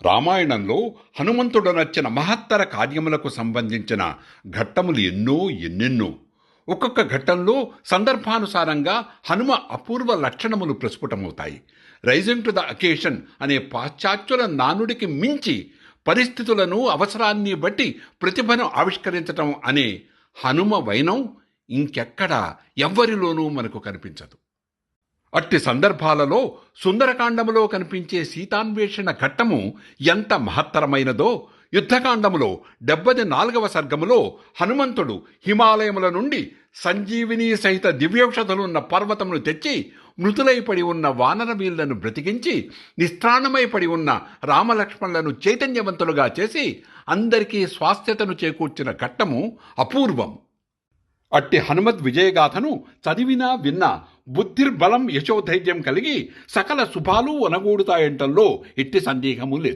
రామాయణంలో హనుమంతుడు నచ్చిన మహత్తర కార్యములకు సంబంధించిన ఘట్టములు ఎన్నెన్నో. ఒక్కొక్క ఘట్టంలో సందర్భానుసారంగా హనుమ అపూర్వ లక్షణములు ప్రస్ఫుటమవుతాయి. రైజింగ్ టు ద అకేషన్ అనే పాశ్చాత్యుల నానుడికి మించి పరిస్థితులను అవసరాన్ని బట్టి ప్రతిభను ఆవిష్కరించటం అనే హనుమ వైనం ఇంకెక్కడా ఎవ్వరిలోనూ మనకు కనిపించదు. అట్టి సందర్భాలలో సుందరకాండములో కనిపించే సీతాన్వేషణ ఘట్టము ఎంత మహత్తరమైనదో, యుద్ధకాండములో 74వ సర్గములో హనుమంతుడు హిమాలయముల నుండి సంజీవిని సహిత దివ్యౌషధులున్న పర్వతమును తెచ్చి మృతులైపడి ఉన్న వానరవీళ్లను బ్రతికించి నిస్త్రాణమైపడి ఉన్న రామలక్ష్మణులను చైతన్యవంతులుగా చేసి అందరికీ స్వాస్థ్యతను చేకూర్చిన ఘట్టము అపూర్వం. అట్టి హనుమద్ విజయగాథను చదివినా విన్నా బుద్ధిర్బలం యశోధైర్యం కలిగి సకల శుభాలు అనగూడుతాయంటల్లో ఎట్టి సందేహము లేదు.